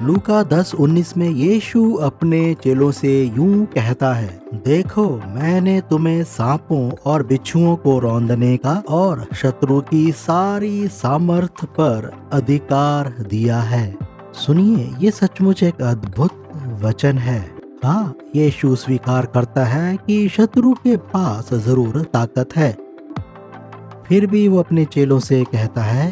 लूका 10:19 में यीशु अपने चेलों से यूं कहता है, देखो मैंने तुम्हें सांपों और बिच्छुओं को रौंदने का और शत्रु की सारी सामर्थ पर अधिकार दिया है। सुनिए, ये सचमुच एक अद्भुत वचन है। हाँ, यीशु स्वीकार करता है कि शत्रु के पास जरूर ताकत है, फिर भी वो अपने चेलों से कहता है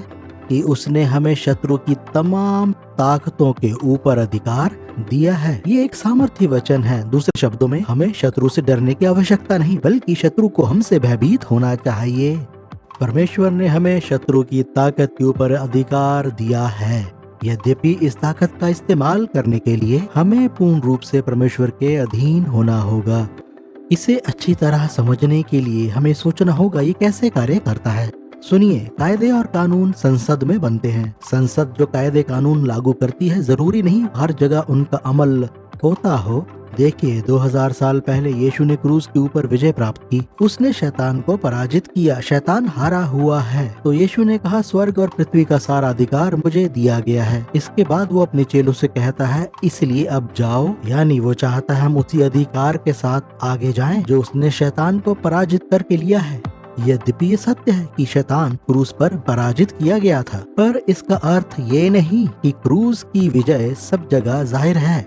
कि उसने हमें शत्रु की तमाम ताकतों के ऊपर अधिकार दिया है। ये एक सामर्थ्य वचन है। दूसरे शब्दों में, हमें शत्रु से डरने की आवश्यकता नहीं, बल्कि शत्रु को हमसे भयभीत होना चाहिए। परमेश्वर ने हमें शत्रु की ताकत के ऊपर अधिकार दिया है। यद्यपि इस ताकत का इस्तेमाल करने के लिए हमें पूर्ण रूप से परमेश्वर के अधीन होना होगा। इसे अच्छी तरह समझने के लिए हमें सोचना होगा ये कैसे कार्य करता है। सुनिए, कायदे और कानून संसद में बनते हैं। संसद जो कायदे कानून लागू करती है, जरूरी नहीं हर जगह उनका अमल होता हो। देखिए, 2000 साल पहले यीशु ने क्रूज के ऊपर विजय प्राप्त की। उसने शैतान को पराजित किया। शैतान हारा हुआ है। तो यीशु ने कहा, स्वर्ग और पृथ्वी का सारा अधिकार मुझे दिया गया है। इसके बाद वो अपने चेलों से कहता है, इसलिए अब जाओ। यानी वो चाहता है हम उसी अधिकार के साथ आगे जाएं जो उसने शैतान को पराजित करके लिया है। यद्यपि ये सत्य है कि शैतान क्रूज पर पराजित किया गया था, पर इसका अर्थ ये नहीं कि क्रूज की विजय सब जगह जाहिर है।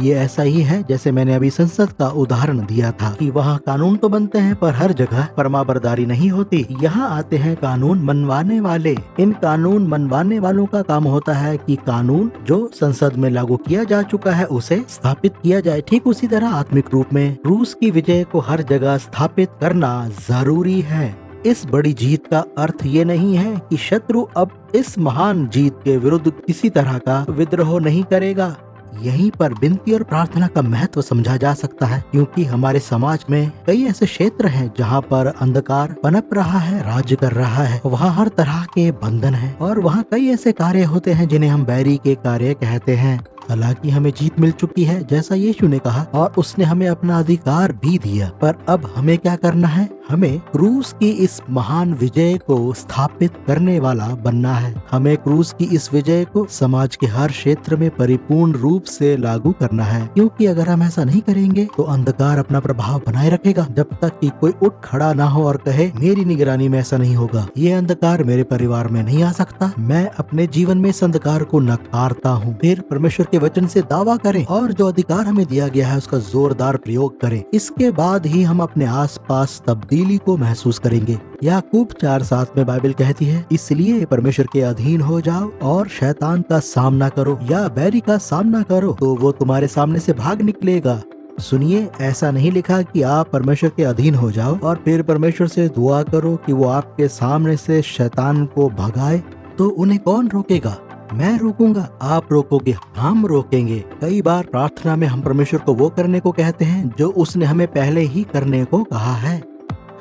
ये ऐसा ही है जैसे मैंने अभी संसद का उदाहरण दिया था कि वहाँ कानून तो बनते हैं पर हर जगह फरमाबरदारी नहीं होती। यहाँ आते हैं कानून मनवाने वाले। इन कानून मनवाने वालों का काम होता है कि कानून जो संसद में लागू किया जा चुका है उसे स्थापित किया जाए। ठीक उसी तरह आत्मिक रूप में रूस की विजय को हर जगह स्थापित करना जरूरी है। इस बड़ी जीत का अर्थ ये नहीं है कि शत्रु अब इस महान जीत के विरुद्ध किसी तरह का विद्रोह नहीं करेगा। यहीं पर विनती और प्रार्थना का महत्व समझा जा सकता है, क्योंकि हमारे समाज में कई ऐसे क्षेत्र हैं जहां पर अंधकार पनप रहा है, राज्य कर रहा है। वहां हर तरह के बंधन हैं और वहां कई ऐसे कार्य होते हैं जिन्हें हम बैरी के कार्य कहते हैं। हालांकि हमें जीत मिल चुकी है जैसा यीशु ने कहा, और उसने हमें अपना अधिकार भी दिया। पर अब हमें क्या करना है? हमें क्रूस की इस महान विजय को स्थापित करने वाला बनना है। हमें क्रूस की इस विजय को समाज के हर क्षेत्र में परिपूर्ण रूप से लागू करना है, क्योंकि अगर हम ऐसा नहीं करेंगे तो अंधकार अपना प्रभाव बनाए रखेगा जब तक कि कोई उठ खड़ा ना हो और कहे मेरी निगरानी में ऐसा नहीं होगा, ये अंधकार मेरे परिवार में नहीं आ सकता। मैं अपने जीवन में इस अंधकार को नकारता हूँ। फिर परमेश्वर के वचन से दावा करें और जो अधिकार हमें दिया गया है उसका जोरदार प्रयोग करें। इसके बाद ही हम अपने आसपास तब्दीली को महसूस करेंगे। याकूब 4:7 में बाइबल कहती है, इसलिए परमेश्वर के अधीन हो जाओ और शैतान का सामना करो या बैरी का सामना करो तो वो तुम्हारे सामने से भाग निकलेगा। सुनिए, ऐसा नहीं लिखा कि आप परमेश्वर के अधीन हो जाओ और फिर परमेश्वर से दुआ करो कि वो आपके सामने से शैतान को भगाए। तो उन्हें कौन रोकेगा? मैं रोकूंगा, आप रोकोगे, हम रोकेंगे। कई बार प्रार्थना में हम परमेश्वर को वो करने को कहते हैं जो उसने हमें पहले ही करने को कहा है।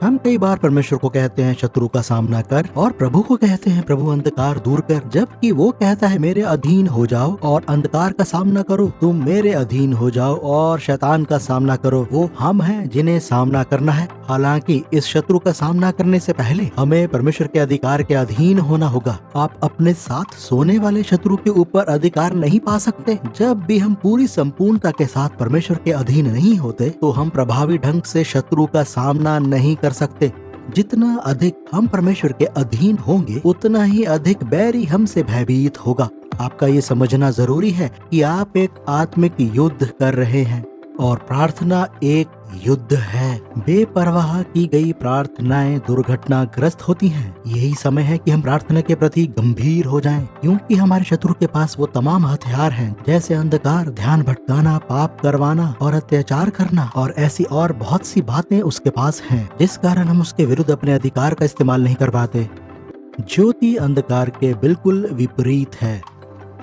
हम कई बार परमेश्वर को कहते हैं शत्रु का सामना कर, और प्रभु को कहते हैं प्रभु अंधकार दूर कर, जबकि वो कहता है मेरे अधीन हो जाओ और अंधकार का सामना करो। तुम मेरे अधीन हो जाओ और शैतान का सामना करो। वो हम हैं जिन्हें सामना करना है। हालांकि इस शत्रु का सामना करने से पहले हमें परमेश्वर के अधिकार के अधीन होना होगा। आप अपने साथ सोने वाले शत्रु के ऊपर अधिकार नहीं पा सकते। जब भी हम पूरी संपूर्णता के साथ परमेश्वर के अधीन नहीं होते तो हम प्रभावी ढंग से शत्रु का सामना नहीं कर सकते। जितना अधिक हम परमेश्वर के अधीन होंगे उतना ही अधिक बैरी हमसे भयभीत होगा। आपका ये समझना जरूरी है कि आप एक आत्मिक युद्ध कर रहे हैं और प्रार्थना एक युद्ध है। बेपरवाह की गई प्रार्थनाएं दुर्घटनाग्रस्त होती हैं। यही समय है कि हम प्रार्थना के प्रति गंभीर हो जाएं, क्योंकि हमारे शत्रु के पास वो तमाम हथियार हैं जैसे अंधकार, ध्यान भटकाना, पाप करवाना और अत्याचार करना, और ऐसी और बहुत सी बातें उसके पास हैं जिस कारण हम उसके विरुद्ध अपने अधिकार का इस्तेमाल नहीं कर पाते। ज्योति अंधकार के बिल्कुल विपरीत है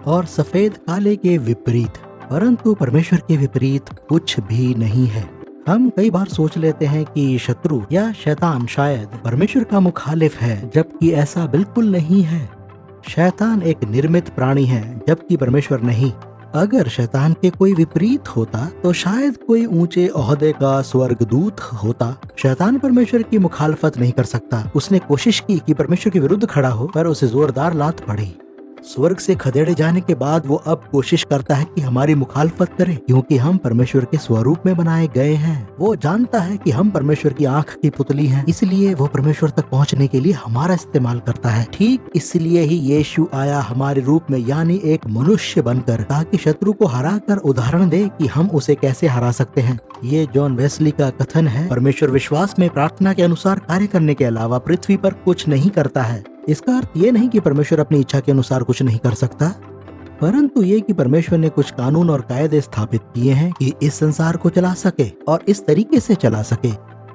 और सफेद काले के विपरीत, परंतु परमेश्वर के विपरीत कुछ भी नहीं है। हम कई बार सोच लेते हैं कि शत्रु या शैतान शायद परमेश्वर का मुखालिफ है, जबकि ऐसा बिल्कुल नहीं है। शैतान एक निर्मित प्राणी है, जबकि परमेश्वर नहीं। अगर शैतान के कोई विपरीत होता तो शायद कोई ऊंचे ओहदे का स्वर्गदूत होता। शैतान परमेश्वर की मुखालफत नहीं कर सकता। उसने कोशिश की कि परमेश्वर के विरुद्ध खड़ा हो, पर उसे जोरदार लात पड़ी। स्वर्ग से खदेड़े जाने के बाद वो अब कोशिश करता है कि हमारी मुखालफत करे, क्योंकि हम परमेश्वर के स्वरूप में बनाए गए हैं। वो जानता है कि हम परमेश्वर की आंख की पुतली हैं, इसलिए वो परमेश्वर तक पहुंचने के लिए हमारा इस्तेमाल करता है। ठीक इसलिए ही यीशु आया हमारे रूप में, यानी एक मनुष्य बनकर, ताकि शत्रु को हराकर उदाहरण दे कि हम उसे कैसे हरा सकते हैं। ये जॉन वेस्ली का कथन है। परमेश्वर विश्वास में प्रार्थना के अनुसार कार्य करने के अलावा पृथ्वी पर कुछ नहीं करता है। इसका अर्थ ये नहीं कि परमेश्वर अपनी इच्छा के अनुसार कुछ नहीं कर सकता, परंतु ये कि परमेश्वर ने कुछ कानून और कायदे स्थापित किए हैं कि इस संसार को चला सके और इस तरीके से चला सके,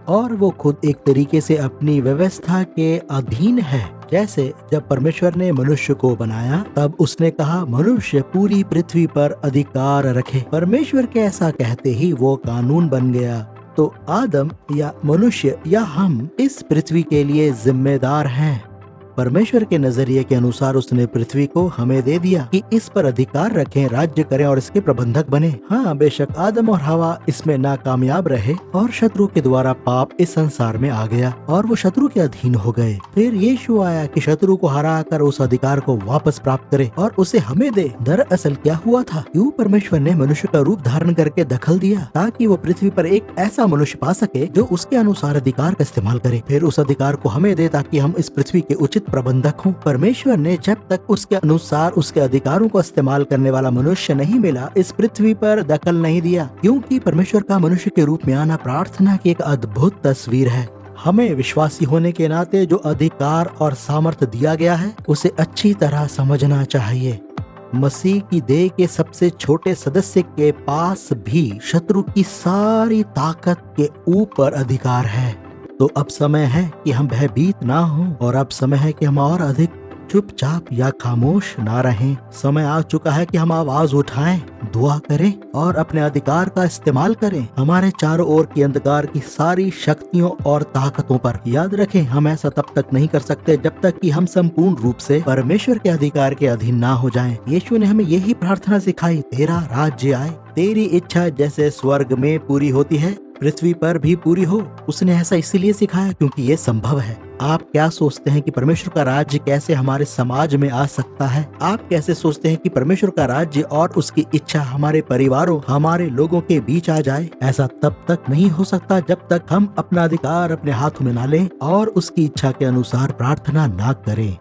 और वो खुद एक तरीके से अपनी व्यवस्था के अधीन है। जैसे जब परमेश्वर ने मनुष्य को बनाया, तब उसने कहा मनुष्य पूरी पृथ्वी पर अधिकार रखे। परमेश्वर के ऐसा कहते ही वो कानून बन गया। तो आदम या मनुष्य या हम इस पृथ्वी के लिए जिम्मेदार हैं। परमेश्वर के नजरिए के अनुसार उसने पृथ्वी को हमें दे दिया कि इस पर अधिकार रखें, राज्य करें और इसके प्रबंधक बने। हाँ, बेशक आदम और हवा इसमें नाकामयाब रहे और शत्रु के द्वारा पाप इस संसार में आ गया और वो शत्रु के अधीन हो गए। फिर यीशु आया कि शत्रु को हराकर उस अधिकार को वापस प्राप्त करे और उसे हमें दे। दरअसल क्या हुआ था? क्यों परमेश्वर ने मनुष्य का रूप धारण करके दखल दिया, ताकि वो पृथ्वी पर एक ऐसा मनुष्य पा सके जो उसके अनुसार अधिकार का इस्तेमाल करे। फिर उस अधिकार को हमें दे ताकि हम इस पृथ्वी के उचित प्रबंधक हूँ। परमेश्वर ने जब तक उसके अनुसार उसके अधिकारों को इस्तेमाल करने वाला मनुष्य नहीं मिला, इस पृथ्वी पर दखल नहीं दिया, क्योंकि परमेश्वर का मनुष्य के रूप में आना प्रार्थना की एक अद्भुत तस्वीर है। हमें विश्वासी होने के नाते जो अधिकार और सामर्थ्य दिया गया है, उसे अच्छी तरह समझना चाहिए। मसीह की देह के सबसे छोटे सदस्य के पास भी शत्रु की सारी ताकत के ऊपर अधिकार है। तो अब समय है कि हम भयभीत ना हों, और अब समय है कि हम और अधिक चुपचाप या खामोश ना रहें। समय आ चुका है कि हम आवाज उठाएं, दुआ करें और अपने अधिकार का इस्तेमाल करें हमारे चारों ओर की अंधकार की सारी शक्तियों और ताकतों पर। याद रखें, हम ऐसा तब तक नहीं कर सकते जब तक कि हम संपूर्ण रूप से परमेश्वर के अधिकार के अधीन ना हो जाएं। यीशु ने हमें यही प्रार्थना सिखाई, तेरा राज्य आए, तेरी इच्छा जैसे स्वर्ग में पूरी होती है, पृथ्वी पर भी पूरी हो। उसने ऐसा इसीलिए सिखाया क्योंकि ये संभव है। आप क्या सोचते हैं कि परमेश्वर का राज्य कैसे हमारे समाज में आ सकता है? आप कैसे सोचते हैं कि परमेश्वर का राज्य और उसकी इच्छा हमारे परिवारों, हमारे लोगों के बीच आ जाए? ऐसा तब तक नहीं हो सकता जब तक हम अपना अधिकार अपने हाथों में ना लें और उसकी इच्छा के अनुसार प्रार्थना ना करें।